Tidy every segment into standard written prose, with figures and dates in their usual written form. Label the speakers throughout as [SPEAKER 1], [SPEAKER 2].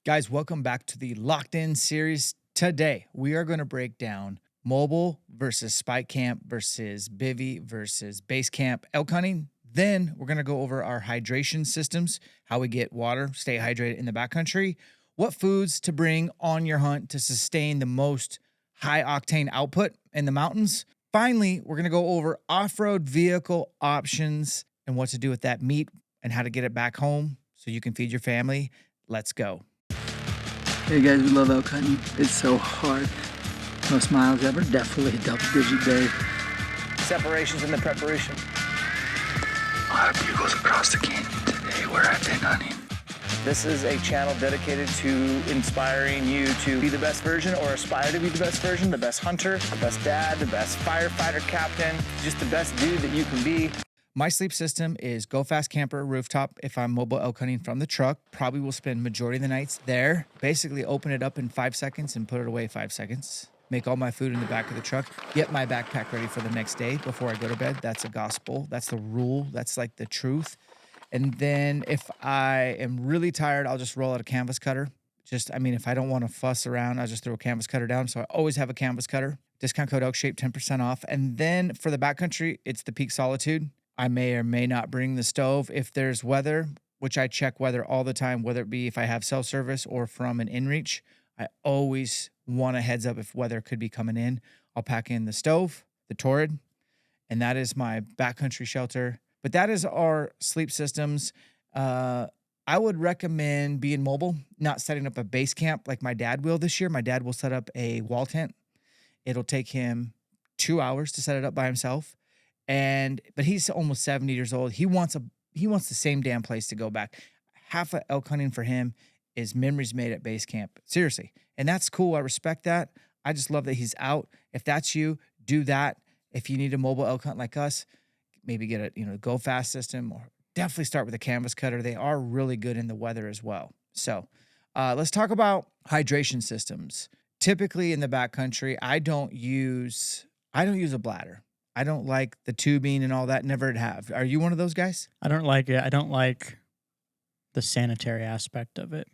[SPEAKER 1] Guys, welcome back to the Locked In series. Today, we are going to break down mobile versus spike camp versus bivy versus base camp elk hunting. Then we're going to go over our hydration systems, how we get water, stay hydrated in the backcountry, what foods to bring on your hunt to sustain the most high octane output in the mountains. Finally, we're going to go over off-road vehicle options and what to do with that meat and how to get it back home so you can feed your family. Let's go.
[SPEAKER 2] Hey guys, we love elk hunting. It's so hard. Most miles ever, definitely a double-digit day.
[SPEAKER 1] Separations in the preparation.
[SPEAKER 2] A lot of bugles across the canyon today where I've been hunting.
[SPEAKER 1] This is a channel dedicated to inspiring you to be the best version or aspire to be the best version, the best hunter, the best dad, the best firefighter captain, just the best dude that you can be. My sleep system is Go Fast Camper Rooftop. If I'm mobile elk hunting from the truck, probably will spend majority of the nights there. Basically open it up in 5 seconds and put it away 5 seconds. Make all my food in the back of the truck. Get my backpack ready for the next day before I go to bed. That's a gospel. That's the rule. That's like the truth. And then if I am really tired, I'll just roll out a canvas cutter. If I don't want to fuss around, I'll just throw a canvas cutter down. So I always have a canvas cutter. Discount code ElkShape, 10% off. And then for the backcountry, it's the Peak Solitude. I may or may not bring the stove if there's weather, which I check weather all the time, whether it be if I have cell service or from an inReach. I always want a heads up if weather could be coming in. I'll pack in the stove, the Torrid, and that is my backcountry shelter. But that is our sleep systems. I would recommend being mobile, not setting up a base camp like my dad will this year. My dad will set up a wall tent. It'll take him 2 hours to set it up by himself. But he's almost 70 years old. He wants the same damn place to go back. Half of elk hunting for him is memories made at base camp. Seriously. And that's cool. I respect that. I just love that he's out. If that's you, do that. If you need a mobile elk hunt like us, maybe get a Go Fast system, or definitely start with a canvas cutter. They are really good in the weather as well. So let's talk about hydration systems. Typically in the backcountry, I don't use a bladder. I don't like the tubing and all that. Never have. Are you one of those guys?
[SPEAKER 3] I don't like it. I don't like the sanitary aspect of it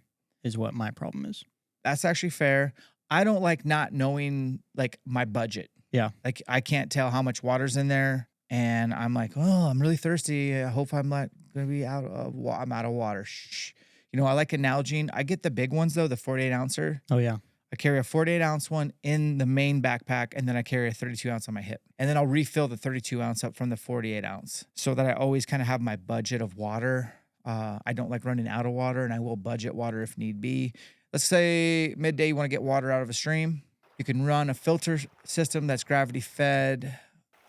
[SPEAKER 3] is what my problem is.
[SPEAKER 1] That's actually fair. I don't like not knowing like my budget.
[SPEAKER 3] Yeah.
[SPEAKER 1] Like I can't tell how much water's in there. And I'm like, oh, I'm really thirsty. I hope I'm not going to be I'm out of water. Shh. I like a Nalgene. I get the big ones though, the 48 ouncer.
[SPEAKER 3] Oh yeah.
[SPEAKER 1] I carry a 48 ounce one in the main backpack, and then I carry a 32 ounce on my hip. And then I'll refill the 32 ounce up from the 48 ounce so that I always kind of have my budget of water. I don't like running out of water, and I will budget water if need be. Let's say midday you want to get water out of a stream. You can run a filter system that's gravity fed,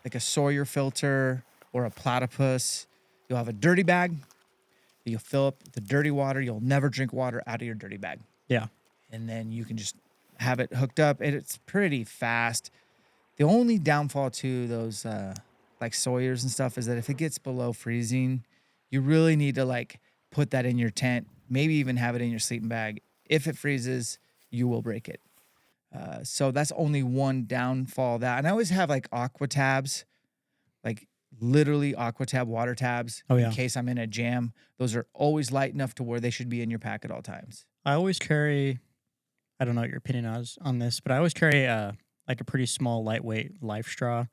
[SPEAKER 1] like a Sawyer filter or a platypus. You'll have a dirty bag. You'll fill up the dirty water. You'll never drink water out of your dirty bag.
[SPEAKER 3] Yeah.
[SPEAKER 1] And then you can just have it hooked up, and it's pretty fast. The only downfall to those like Sawyers and stuff is that if it gets below freezing, you really need to like put that in your tent, maybe even have it in your sleeping bag. If it freezes, you will break it. So that's only one downfall of that. And I always have like aqua tabs, like literally aqua tab water tabs in case I'm in a jam. Those are always light enough to where they should be in your pack at all times.
[SPEAKER 3] I always carry, I don't know what your opinion is on this, but I always carry like a pretty small, lightweight life straw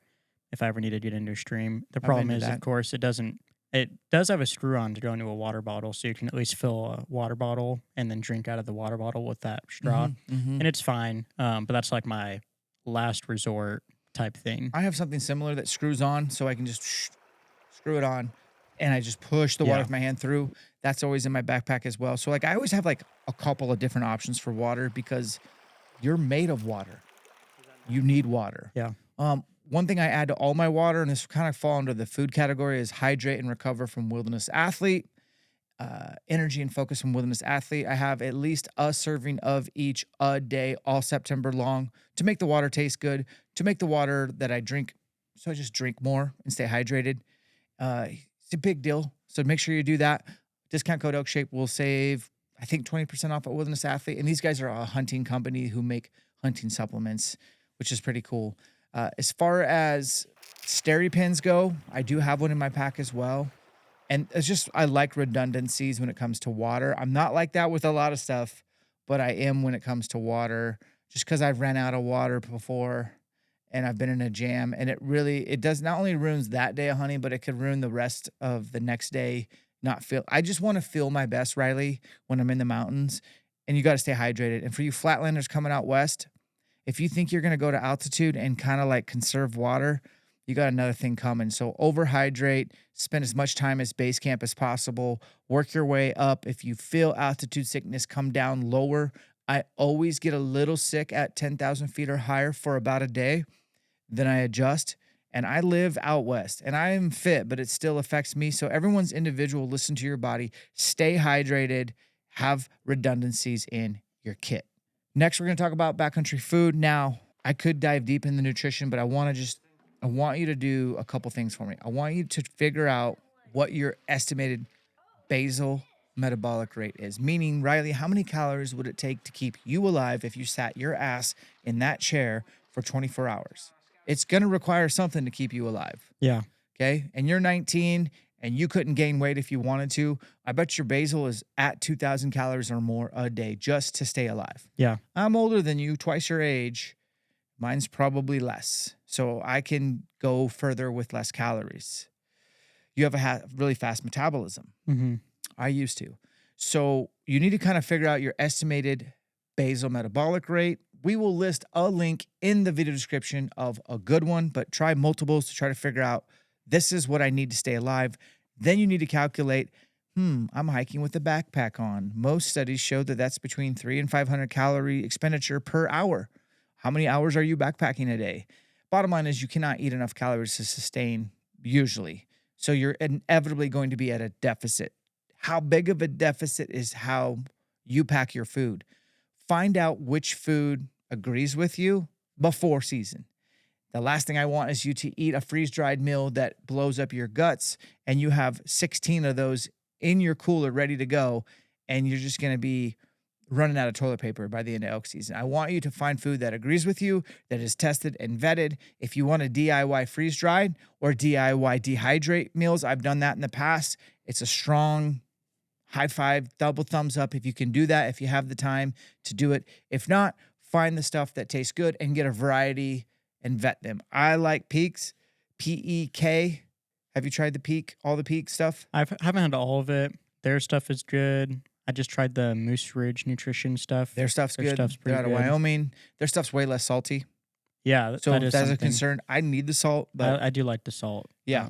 [SPEAKER 3] if I ever need to get into a stream. The problem is, of course, it does have a screw on to go into a water bottle, so you can at least fill a water bottle and then drink out of the water bottle with that straw, and it's fine. But that's like my last resort type thing.
[SPEAKER 1] I have something similar that screws on, so I can just screw it on, and I just push the water with my hand through. That's always in my backpack as well. So like I always have like a couple of different options for water because you're made of water. You need water.
[SPEAKER 3] Yeah.
[SPEAKER 1] One thing I add to all my water, and this kind of fall under the food category, is hydrate and recover from Wilderness Athlete. Energy and focus from Wilderness Athlete. I have at least a serving of each a day all September long to make the water taste good, to make the water that I drink, so I just drink more and stay hydrated. It's a big deal. So make sure you do that. Discount code ElkShape will save, I think, 20% off at Wilderness Athlete. And these guys are a hunting company who make hunting supplements, which is pretty cool. As far as Steri pins go, I do have one in my pack as well. And it's just, I like redundancies when it comes to water. I'm not like that with a lot of stuff,
[SPEAKER 4] but I am when it comes to water, just because I've ran out of water before and I've been in a jam. And it does not only ruins that day of hunting, but it could ruin the rest of the next day. I just want to feel my best, Riley, when I'm in the mountains, and you got to stay hydrated. And for you flatlanders coming out west, if you think you're going to go to altitude and kind of like conserve water, you got another thing coming. So overhydrate, spend as much time as base camp as possible, work your way up. If you feel altitude sickness, come down lower. I always get a little sick at 10,000 feet or higher for about a day. Then I adjust. And I live out west and I am fit, but it still affects me. So everyone's individual. Listen to your body, stay hydrated, have redundancies in your kit. Next, we're going to talk about backcountry food. Now, I could dive deep in the nutrition, but I want you to do a couple things for me. I want you to figure out what your estimated basal metabolic rate is. Meaning, Riley, how many calories would it take to keep you alive if you sat your ass in that chair for 24 hours? It's going to require something to keep you alive.
[SPEAKER 3] Yeah.
[SPEAKER 4] Okay. And you're 19 and you couldn't gain weight if you wanted to. I bet your basal is at 2,000 calories or more a day just to stay alive.
[SPEAKER 3] Yeah.
[SPEAKER 4] I'm older than you, twice your age. Mine's probably less. So I can go further with less calories. You have a really fast metabolism.
[SPEAKER 3] Mm-hmm.
[SPEAKER 4] I used to. So you need to kind of figure out your estimated basal metabolic rate. We will list a link in the video description of a good one, but try multiples to try to figure out this is what I need to stay alive. Then you need to calculate, I'm hiking with a backpack on. Most studies show that that's between 300 and 500 calorie expenditure per hour. How many hours are you backpacking a day? Bottom line is you cannot eat enough calories to sustain usually. So you're inevitably going to be at a deficit. How big of a deficit is how you pack your food. Find out which food agrees with you before season. The last thing I want is you to eat a freeze-dried meal that blows up your guts and you have 16 of those in your cooler ready to go and you're just going to be running out of toilet paper by the end of elk season. I want you to find food that agrees with you, that is tested and vetted. If you want to DIY freeze-dried or DIY dehydrate meals, I've done that in the past. It's a strong high five, double thumbs up if you can do that, if you have the time to do it. If not, find the stuff that tastes good and get a variety and vet them. I like Peaks, P-E-K. Have you tried the Peak, all the Peak stuff?
[SPEAKER 3] I haven't had all of it. Their stuff is good. I just tried the Moose Ridge nutrition stuff.
[SPEAKER 4] Their stuff's good.
[SPEAKER 3] Stuff's
[SPEAKER 4] They're
[SPEAKER 3] pretty
[SPEAKER 4] out of
[SPEAKER 3] good.
[SPEAKER 4] Wyoming. Their stuff's way less salty.
[SPEAKER 3] Yeah,
[SPEAKER 4] So
[SPEAKER 3] that
[SPEAKER 4] if
[SPEAKER 3] is
[SPEAKER 4] that's a
[SPEAKER 3] something.
[SPEAKER 4] concern, I need the salt, but
[SPEAKER 3] I do like the salt.
[SPEAKER 4] yeah,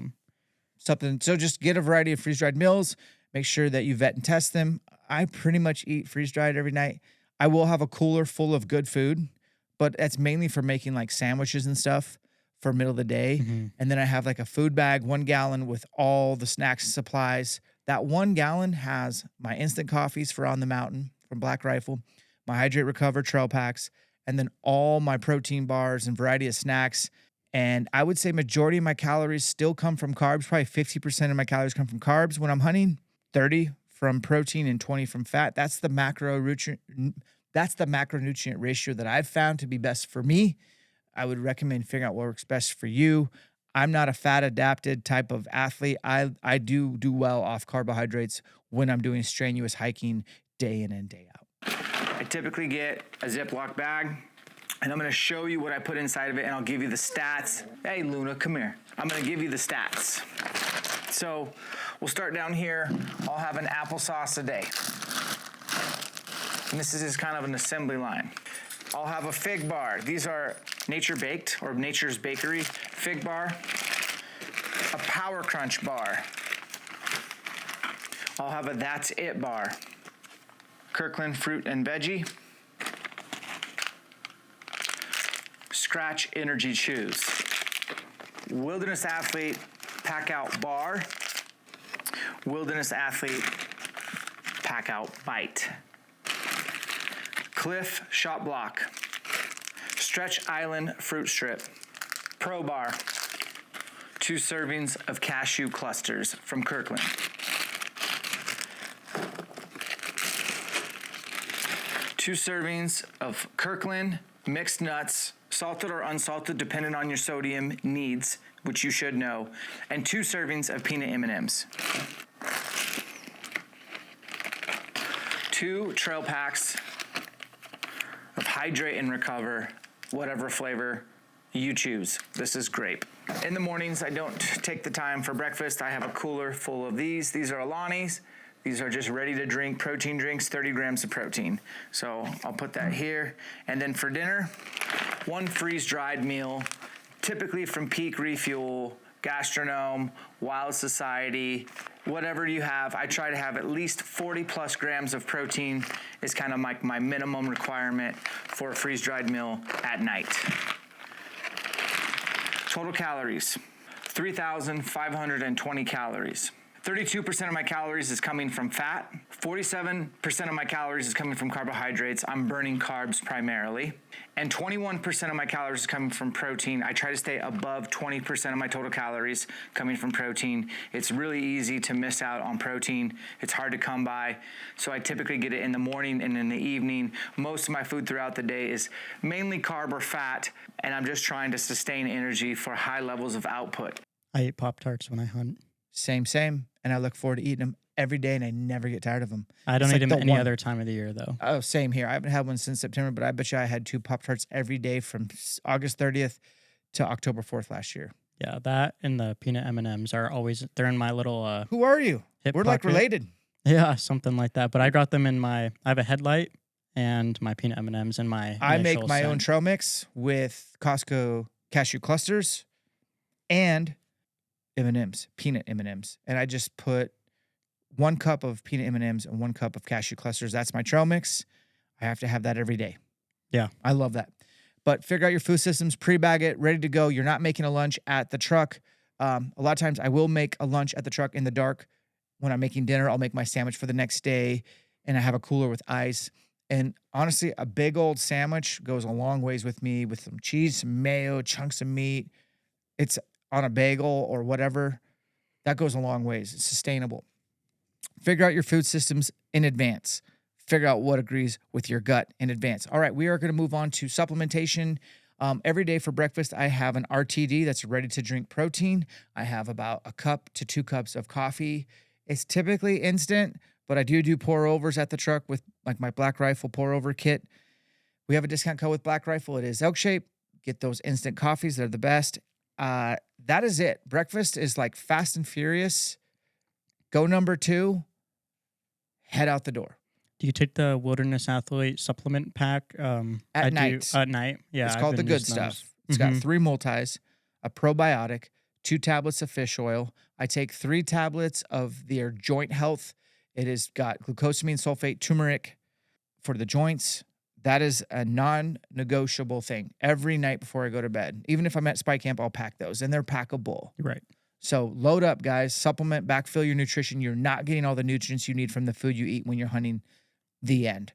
[SPEAKER 4] something. So just get a variety of freeze-dried meals. Make sure that you vet and test them. I pretty much eat freeze-dried every night. I will have a cooler full of good food, but that's mainly for making like sandwiches and stuff for middle of the day.
[SPEAKER 3] Mm-hmm.
[SPEAKER 4] And then I have like a food bag, 1 gallon with all the snacks and supplies. That 1 gallon has my instant coffees for On the Mountain from Black Rifle, my Hydrate Recover trail packs, and then all my protein bars and variety of snacks. And I would say majority of my calories still come from carbs. Probably 50% of my calories come from carbs when I'm hunting, 30 from protein and 20 from fat. That's the macronutrient ratio that I've found to be best for me. I would recommend figuring out what works best for you. I'm not a fat adapted type of athlete. I do well off carbohydrates when I'm doing strenuous hiking day in and day out.
[SPEAKER 1] I typically get a Ziploc bag, and I'm gonna show you what I put inside of it, and I'll give you the stats. Hey, Luna, come here. I'm gonna give you the stats. So we'll start down here. I'll have an applesauce a day. And this is just kind of an assembly line. I'll have a fig bar. These are Nature Baked or Nature's Bakery fig bar. A Power Crunch bar. I'll have a That's It bar. Kirkland Fruit and Veggie. Scratch Energy Chews. Wilderness Athlete Pack Out Bar. Wilderness Athlete Pack Out Bite. Cliff Shot Block. Stretch Island Fruit Strip. Pro Bar. 2 servings of cashew clusters from Kirkland. Two servings of Kirkland mixed nuts, salted or unsalted, depending on your sodium needs, which you should know, and 2 servings of peanut M&Ms. 2 trail packs hydrate and recover, whatever flavor you choose. This is grape. In the mornings, I don't take the time for breakfast. I have a cooler full of these. These are Alani's. These are just ready to drink protein drinks, 30 grams of protein. So I'll put that here. And then for dinner, one freeze-dried meal, typically from Peak Refuel, Gastronome, Wild Society, whatever you have. I try to have at least 40 plus grams of protein is kind of my minimum requirement for a freeze-dried meal at night. Total calories, 3,520 calories. 32% of my calories is coming from fat. 47% of my calories is coming from carbohydrates. I'm burning carbs primarily. And 21% of my calories is coming from protein. I try to stay above 20% of my total calories coming from protein. It's really easy to miss out on protein. It's hard to come by. So I typically get it in the morning and in the evening. Most of my food throughout the day is mainly carb or fat, and I'm just trying to sustain energy for high levels of output.
[SPEAKER 3] I eat Pop-Tarts when I hunt.
[SPEAKER 4] Same. And I look forward to eating them every day, and I never get tired of them.
[SPEAKER 3] I don't
[SPEAKER 4] It's
[SPEAKER 3] eat
[SPEAKER 4] like
[SPEAKER 3] them
[SPEAKER 4] the
[SPEAKER 3] any
[SPEAKER 4] one-
[SPEAKER 3] other time of the year, though.
[SPEAKER 4] Oh, same here. I haven't had one since September, but I bet you I had 2 Pop-Tarts every day from August 30th to October 4th last year.
[SPEAKER 3] Yeah, that and the peanut M&Ms are always, they're in my little
[SPEAKER 4] Who are you?
[SPEAKER 3] hip
[SPEAKER 4] We're like
[SPEAKER 3] pocket.
[SPEAKER 4] related.
[SPEAKER 3] Yeah, something like that. But I got them in I have a headlight and my peanut M&Ms in my
[SPEAKER 4] I make
[SPEAKER 3] initial
[SPEAKER 4] my own
[SPEAKER 3] scent.
[SPEAKER 4] trail mix with Costco cashew clusters and M&Ms, peanut M&Ms. And I just put 1 cup of peanut M&Ms and 1 cup of cashew clusters. That's my trail mix. I have to have that every day.
[SPEAKER 3] Yeah.
[SPEAKER 4] I love that. But figure out your food systems, pre-bag it, ready to go. You're not making a lunch at the truck. A lot of times I will make a lunch at the truck in the dark. When I'm making dinner, I'll make my sandwich for the next day, and I have a cooler with ice. And honestly, a big old sandwich goes a long ways with me, with some cheese, some mayo, chunks of meat. It's on a bagel or whatever. That goes a long ways. It's sustainable. Figure out your food systems in advance. Figure out what agrees with your gut in advance. All right, we are going to move on to supplementation. Every day for breakfast, I have an RTD that's ready to drink protein. I have about 1 cup to 2 cups of coffee. It's typically instant, but I do pour overs at the truck with like my Black Rifle pour over kit. We have a discount code with Black Rifle. It is ElkShape. Get those instant coffees. They're the best. That is it. Breakfast is like fast and furious. Go number 2. Head out the door.
[SPEAKER 3] Do you take the Wilderness Athlete supplement pack?
[SPEAKER 4] At night.
[SPEAKER 3] At night, yeah.
[SPEAKER 4] It's
[SPEAKER 3] I've
[SPEAKER 4] called the
[SPEAKER 3] been
[SPEAKER 4] good
[SPEAKER 3] using those.
[SPEAKER 4] stuff. It's got
[SPEAKER 3] Mhm.
[SPEAKER 4] 3 multis, a probiotic, 2 tablets of fish oil. I take 3 tablets of their joint health. It has got glucosamine sulfate, turmeric for the joints. That is a non-negotiable thing. Every night before I go to bed, even if I'm at spy camp, I'll pack those, and they're packable.
[SPEAKER 3] Right.
[SPEAKER 4] So load up, guys. Supplement, backfill your nutrition. You're not getting all the nutrients you need from the food you eat when you're hunting. The end.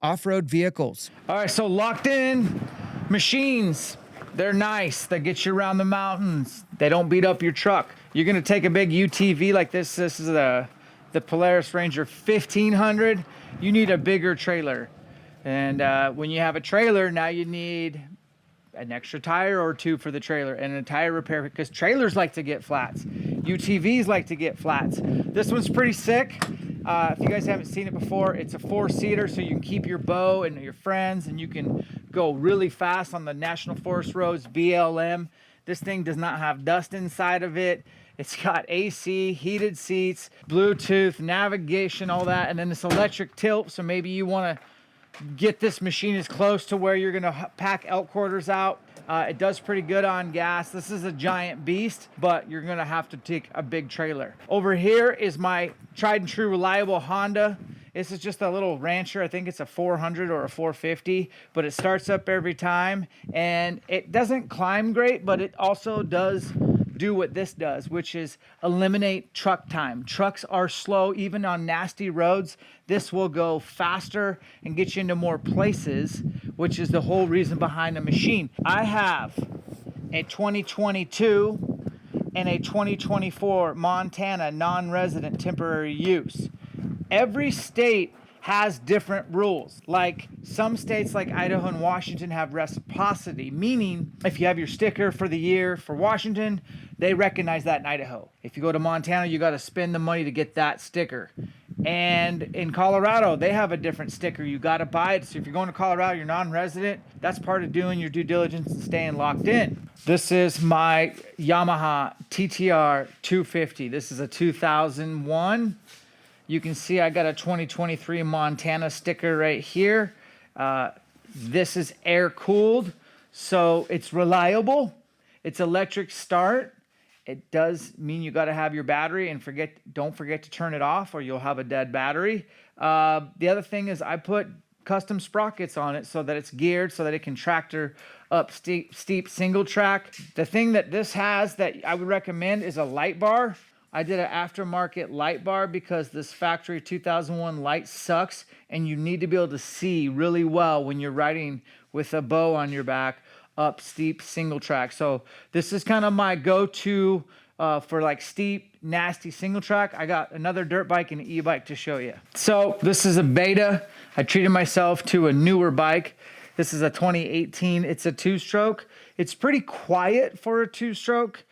[SPEAKER 4] Off-road vehicles. All right, so locked in machines. They're nice. They get you around the mountains. They don't beat up your truck. You're gonna take a big UTV like this. This is the Polaris Ranger 1500. You need a bigger trailer. And when you have a trailer, now you need an extra tire or 2 for the trailer and a tire repair, because trailers like to get flats. UTVs like to get flats. This one's pretty sick. If you guys haven't seen it before, it's a 4-seater, so you can keep your bow and your friends, and you can go really fast on the National Forest roads, BLM. This thing does not have dust inside of it. It's got AC, heated seats, Bluetooth, navigation, all that, and then this electric tilt, so maybe you want to get this machine as close to where you're gonna pack elk quarters out. It does pretty good on gas. This is a giant beast, but you're gonna have to take a big trailer. Over here is my tried and true reliable Honda. This is just a little rancher. I think it's a 400 or a 450, but it starts up every time, and it doesn't climb great, but it also does do what this does, which is eliminate truck time. Trucks are slow, even on nasty roads. This will go faster and get you into more places, which is the whole reason behind the machine. I have a 2022 and a 2024 Montana non-resident temporary use. Every state has different rules. Like some states like Idaho and Washington have reciprocity, meaning if you have your sticker for the year for Washington, they recognize that in Idaho. If you go to Montana, you got to spend the money to get that sticker. And in Colorado, they have a different sticker. You got to buy it. So if you're going to Colorado, you're non-resident, that's part of doing your due diligence and staying locked in. This is my Yamaha TTR 250. This is a 2001. You can see I got a 2023 Montana sticker right here. This is air cooled, so it's reliable. It's electric start. It does mean you got to have your battery, and don't forget to turn it off or you'll have a dead battery. The other thing is I put custom sprockets on it so that it's geared so that it can tractor up steep single track. The thing that this has that I would recommend is a light bar. I did an aftermarket light bar because this factory 2001 light sucks, and you need to be able to see really well when you're riding with a bow on your back up steep single track. So this is kind of my go-to for like steep, nasty single track. I got another dirt bike and an e-bike to show you. So this is a beta. I treated myself to a newer bike. This is a 2018. It's a two-stroke. It's pretty quiet for a two-stroke.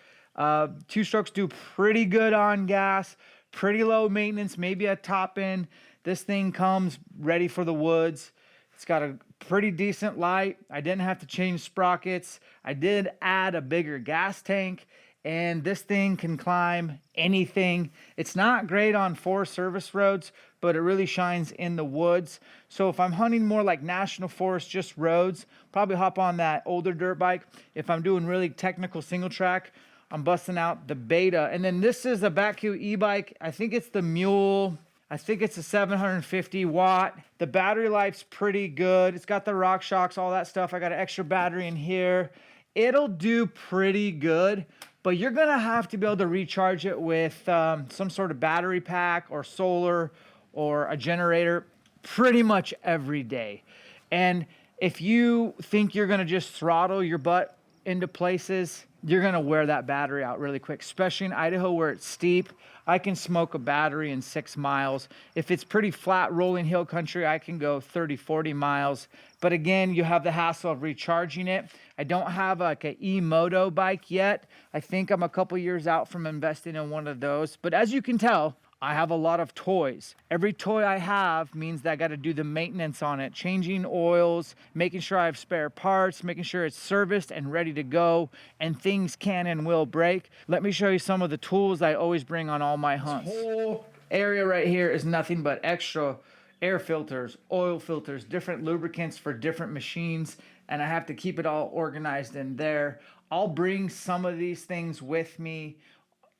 [SPEAKER 4] Two-strokes do pretty good on gas, pretty low maintenance, maybe a top end. This thing comes ready for the woods. It's got a pretty decent light. I didn't have to change sprockets. I did add a bigger gas tank, and this thing can climb anything. It's not great on forest service roads, but it really shines in the woods. So if I'm hunting more like national forest, just roads, probably hop on that older dirt bike. If I'm doing really technical single track, I'm busting out the beta. And then this is a Batcue e-bike. I think it's the Mule. I think it's a 750 watt. The battery life's pretty good. It's got the rock shocks, all that stuff. I got an extra battery in here. It'll do pretty good, but you're gonna have to be able to recharge it with some sort of battery pack or solar or a generator pretty much every day. And if you think you're gonna just throttle your butt into places, you're gonna wear that battery out really quick, especially in Idaho where it's steep. I can smoke a battery in 6 miles. If it's pretty flat rolling hill country, I can go 30, 40 miles. But again, you have the hassle of recharging it. I don't have like an e-moto bike yet. I think I'm a couple years out from investing in one of those. But as you can tell, I have a lot of toys. Every toy I have means that I got to do the maintenance on it, changing oils, making sure I have spare parts, making sure it's serviced and ready to go, and things can and will break. Let me show you some of the tools I always bring on all my hunts. This whole area right here is nothing but extra air filters, oil filters, different lubricants for different machines, and I have to keep it all organized in there. I'll bring some of these things with me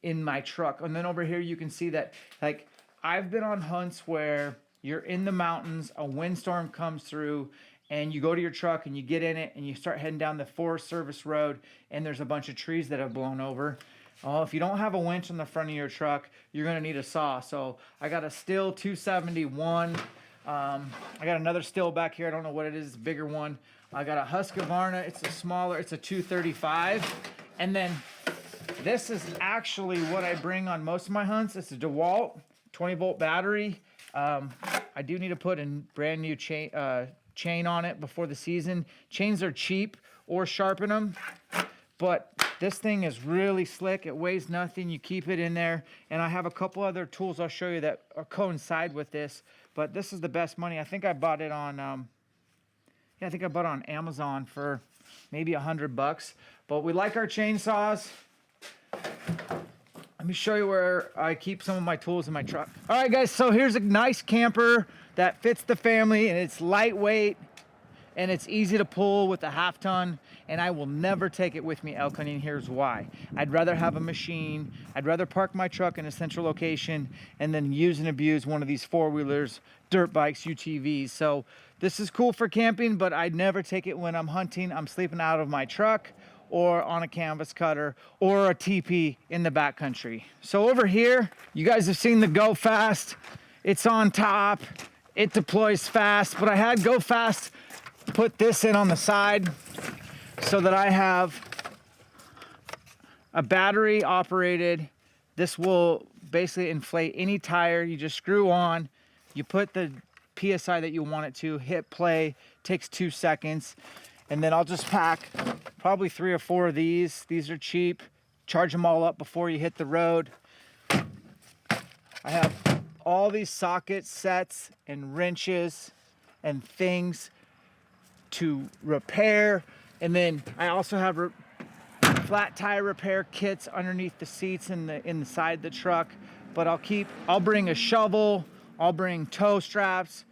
[SPEAKER 4] in my truck. And then over here you can see that, like, I've been on hunts where you're in the mountains, a windstorm comes through, and you go to your truck and you get in it and you start heading down the Forest Service road, and there's a bunch of trees that have blown over. Oh, if you don't have a winch in the front of your truck, you're gonna need a saw. So I got a Stihl 271. I got another Stihl back here. I don't know what it is, it's a bigger one. I got a Husqvarna. It's a smaller, it's a 235. And then this is actually what I bring on most of my hunts. It's a DeWalt 20-volt battery. I do need to put a brand new chain on it before the season. Chains are cheap, or sharpen them. But this thing is really slick. It weighs nothing. You keep it in there. And I have a couple other tools I'll show you that coincide with this. But this is the best money. I think I bought it on, I think I bought it on Amazon for maybe $100. But we like our chainsaws. Let me show you where I keep some of my tools in my truck. All right, guys, so here's a nice camper that fits the family, and it's lightweight, and it's easy to pull with a 1/2 ton, and I will never take it with me elk hunting. Here's why. I'd rather have a machine. I'd rather park my truck in a central location and then use and abuse one of these four-wheelers, dirt bikes, UTVs. So this is cool for camping, but I'd never take it when I'm hunting. I'm sleeping out of my truck or on a canvas cutter or a teepee in the backcountry. So over here, you guys have seen the Go Fast. It's on top, it deploys fast, but I had Go Fast put this in on the side so that I have a battery operated. This will basically inflate any tire. You just screw on, you put the PSI that you want it to, hit play, takes 2 seconds. And then I'll just pack probably 3 or 4 of these. These are cheap. Charge them all up before you hit the road. I have
[SPEAKER 1] all these socket sets and wrenches and things to repair. And then I also have flat tire repair kits underneath the seats in the side of the truck. But I'll bring a shovel, I'll bring tow straps.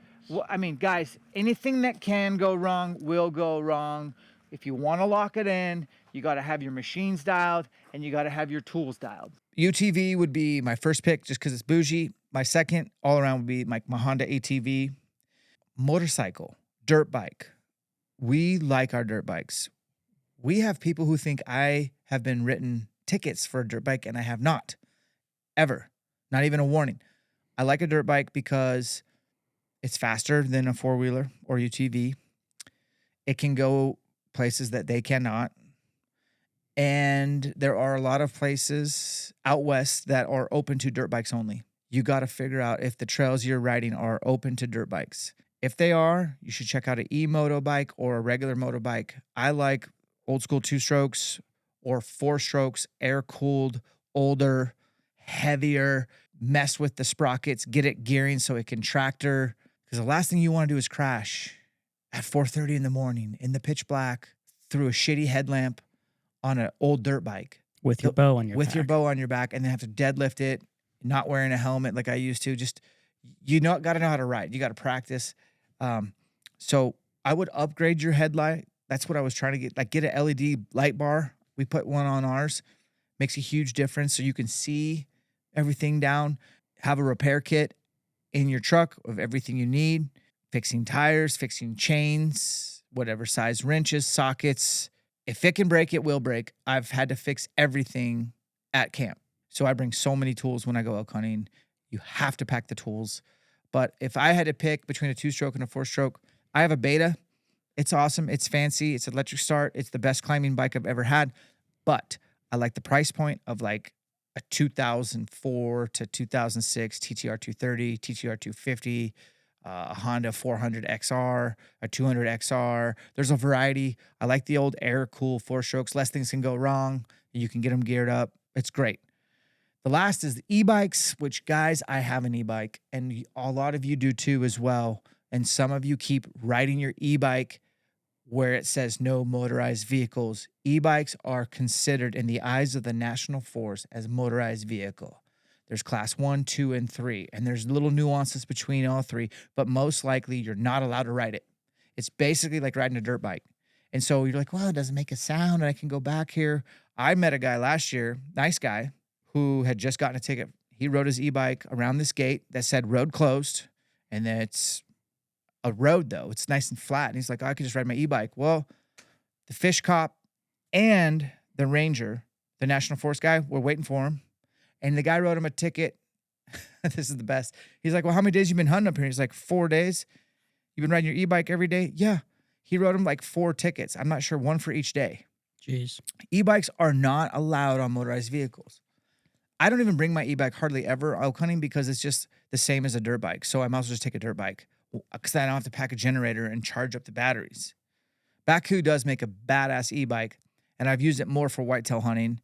[SPEAKER 1] I mean, guys, anything that can go wrong will go wrong. If you want to lock it in, you got to have your machines dialed and you got to have your tools dialed.
[SPEAKER 4] UTV would be my first pick just because it's bougie. My second all around would be my Honda ATV. Motorcycle, dirt bike. We like our dirt bikes. We have people who think I have been written tickets for a dirt bike and I have not. Ever. Not even a warning. I like a dirt bike because it's faster than a four-wheeler or UTV. It can go places that they cannot. And there are a lot of places out west that are open to dirt bikes only. You got to figure out if the trails you're riding are open to dirt bikes. If they are, you should check out an e-moto bike or a regular motorbike. I like old school 2-strokes or 4-strokes, air-cooled, older, heavier, mess with the sprockets, get it gearing so it can tractor. Because the last thing you want to do is crash at 4:30 in the morning in the pitch black through a shitty headlamp on an old dirt bike.
[SPEAKER 3] With your bow on your
[SPEAKER 4] With
[SPEAKER 3] back.
[SPEAKER 4] your bow on your back, and then have to deadlift it, not wearing a helmet like I used to. Just, got to know how to ride. You got to practice. So I would upgrade your headlight. That's what I was trying to get. Like, get an LED light bar. We put one on ours. Makes a huge difference so you can see everything down. Have a repair kit in your truck of everything you need. Fixing tires, fixing chains, whatever size wrenches, sockets. If it can break, it will break. I've had to fix everything at camp. So I bring so many tools when I go elk hunting. You have to pack the tools. But if I had to pick between a 2-stroke and a 4-stroke, I have a Beta. It's awesome. It's fancy. It's electric start. It's the best climbing bike I've ever had. But I like the price point of like a 2004 to 2006 TTR 230, TTR 250, a Honda 400 XR, a 200 XR. There's a variety. I like the old air-cooled 4-strokes. Less things can go wrong. You can get them geared up. It's great. The last is the e-bikes, which, guys, I have an e-bike, and a lot of you do too as well. And some of you keep riding your e-bike where it says no motorized vehicles. E-bikes are considered in the eyes of the National Forest as motorized vehicle. There's class 1, 2, and 3, and there's little nuances between all three, but most likely you're not allowed to ride it. It's basically like riding a dirt bike. And so you're like, well, it doesn't make a sound, and I can go back here. I met a guy last year, nice guy, who had just gotten a ticket. He rode his e-bike around this gate that said road closed, and then it's a road, though. It's nice and flat. And he's like, I could just ride my e-bike. Well, the fish cop and the ranger, the National Forest guy, were waiting for him. And the guy wrote him a ticket. This is the best. He's like, well, how many days you been hunting up here? He's like, 4 days. You've been riding your e-bike every day? Yeah. He wrote him like 4 tickets. I'm not sure, one for each day.
[SPEAKER 3] Jeez.
[SPEAKER 4] E-bikes are not allowed on motorized vehicles. I don't even bring my e-bike hardly ever elk hunting because it's just the same as a dirt bike. So I might as well just take a dirt bike because I don't have to pack a generator and charge up the batteries. Baku does make a badass e-bike, and I've used it more for whitetail hunting.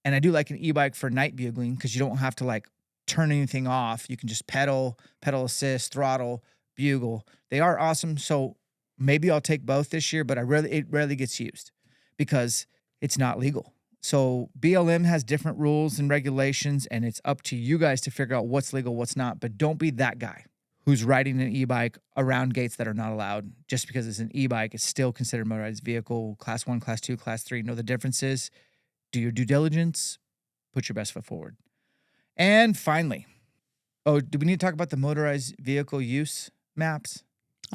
[SPEAKER 4] And I do like an e-bike for night bugling because you don't have to like turn anything off. You can just pedal assist, throttle, bugle. They are awesome. So maybe I'll take both this year, but it rarely gets used because it's not legal. So BLM has different rules and regulations, and it's up to you guys to figure out what's legal, what's not. But don't be that guy who's riding an e-bike around gates that are not allowed. Just because it's an e-bike, it's still considered a motorized vehicle. Class 1, Class 2, Class 3. Know the differences. Do your due diligence. Put your best foot forward. And finally, do we need to talk about the motorized vehicle use maps?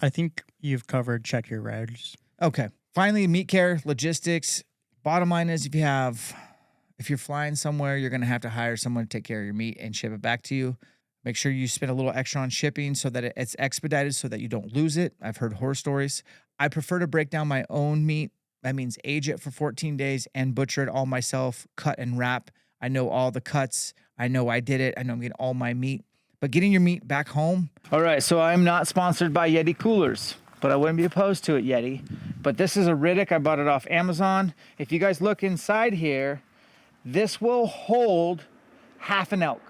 [SPEAKER 3] I think you've covered check your roads.
[SPEAKER 4] Okay. Finally, meat care, logistics. Bottom line is if you're flying somewhere, you're going to have to hire someone to take care of your meat and ship it back to you. Make sure you spend a little extra on shipping so that it's expedited so that you don't lose it. I've heard horror stories. I prefer to break down my own meat. That means age it for 14 days and butcher it all myself, cut and wrap. I know all the cuts. I know I did it. I know I'm getting all my meat. But getting your meat back home.
[SPEAKER 1] All right, so I'm not sponsored by Yeti coolers, but I wouldn't be opposed to it, Yeti. But this is a Riddick. I bought it off Amazon. If you guys look inside here, this will hold half an elk.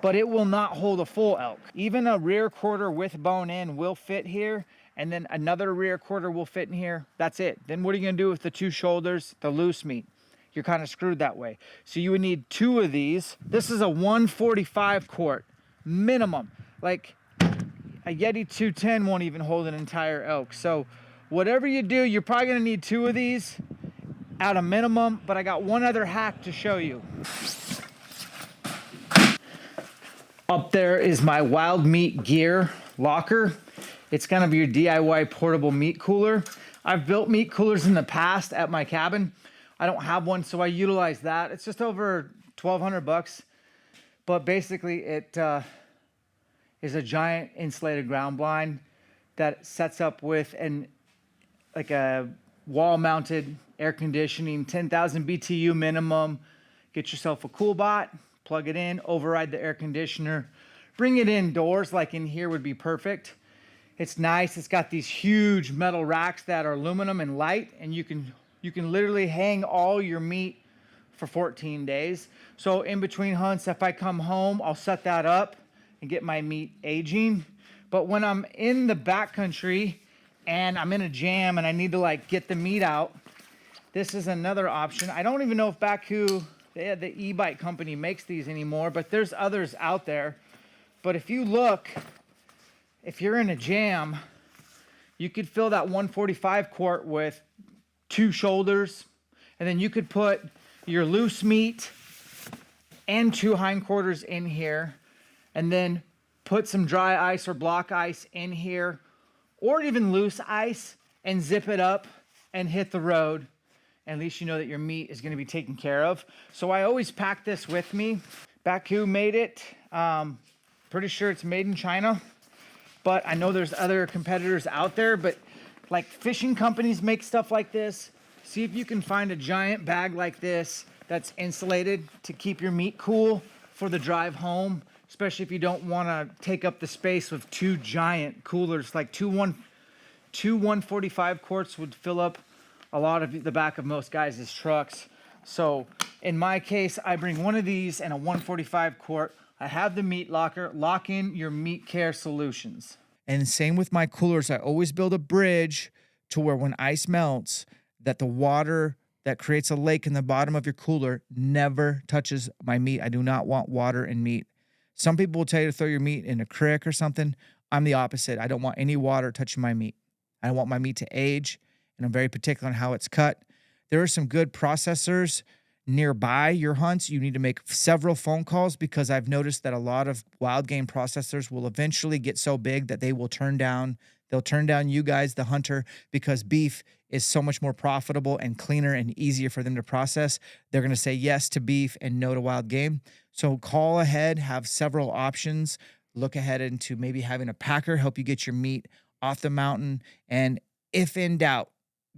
[SPEAKER 1] but it will not hold a full elk. Even a rear quarter with bone in will fit here, and then another rear quarter will fit in here. That's it. Then what are you gonna do with the 2 shoulders, the loose meat? You're kind of screwed that way. So you would need 2 of these. This is a 145 quart minimum. Like a Yeti 210 won't even hold an entire elk. So whatever you do, you're probably gonna need 2 of these at a minimum, but I got one other hack to show you. Up there is my wild meat gear locker. It's gonna be your DIY portable meat cooler. I've built meat coolers in the past at my cabin. I don't have one, so I utilize that. It's just over 1,200 bucks, but basically it is a giant insulated ground blind that sets up with like a wall-mounted air conditioning, 10,000 BTU minimum. Get yourself a cool bot, plug it in, override the air conditioner, bring it indoors. Like in here would be perfect. It's nice. It's got these huge metal racks that are aluminum and light, and you can literally hang all your meat for 14 days. So in between hunts, if I come home, I'll set that up and get my meat aging. But when I'm in the backcountry and I'm in a jam and I need to like get the meat out, this is another option. I don't even know if Baku, the e-bike company, makes these anymore, but there's others out there. But if you look, if you're in a jam, you could fill that 145 quart with 2 shoulders, and then you could put your loose meat and 2 hindquarters in here, and then put some dry ice or block ice in here, or even loose ice, and zip it up and hit the road. At least you know that your meat is going to be taken care of. So I always pack this with me. Baku made it. Pretty sure it's made in China, but I know there's other competitors out there, but like fishing companies make stuff like this. See if you can find a giant bag like this that's insulated to keep your meat cool for the drive home, especially if you don't want to take up the space with 2 giant coolers. Like two 145 quarts would fill up a lot of the back of most guys' trucks. So in my case, I bring one of these and a 145 quart. I have the meat locker. Lock in your meat care solutions.
[SPEAKER 4] And same with my coolers. I always build a bridge to where when ice melts, that the water that creates a lake in the bottom of your cooler never touches my meat. I do not want water in meat. Some people will tell you to throw your meat in a creek or something. I'm the opposite. I don't want any water touching my meat. I want my meat to age, and I'm very particular on how it's cut. There are some good processors nearby your hunts. You need to make several phone calls, because I've noticed that a lot of wild game processors will eventually get so big that they'll turn down you guys, the hunter, because beef is so much more profitable and cleaner and easier for them to process. They're going to say yes to beef and no to wild game. So call ahead, have several options. Look ahead into maybe having a packer help you get your meat off the mountain. And if in doubt,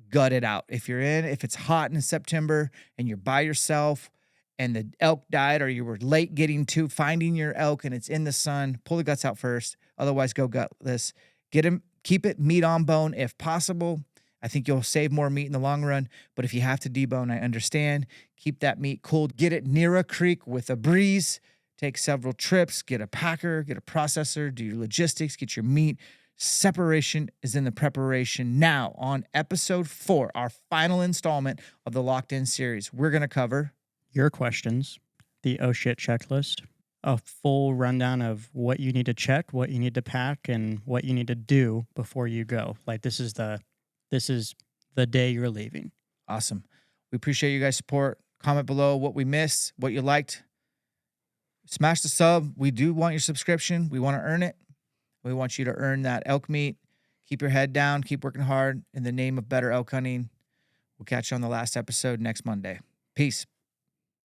[SPEAKER 4] gut it out. If it's hot in September and you're by yourself and the elk died, or you were late getting to finding your elk and it's in the sun, pull the guts out first. Otherwise, go gutless. Keep it meat on bone if possible. I think you'll save more meat in the long run. But if you have to debone, I understand. Keep that meat cold. Get it near a creek with a breeze. Take several trips. Get a packer. Get a processor. Do your logistics. Get your meat. Separation is in the preparation. Now, on episode 4, our final installment of the Locked In series, we're going to cover
[SPEAKER 3] your questions, the oh shit checklist, a full rundown of what you need to check, what you need to pack, and what you need to do before you go. Like this is the day you're leaving.
[SPEAKER 4] Awesome. We appreciate you guys' support. Comment below what we missed, what you liked. Smash the sub. We do want your subscription. We want to earn it. We want you to earn that elk meat. Keep your head down. Keep working hard in the name of better elk hunting. We'll catch you on the last episode next Monday. Peace.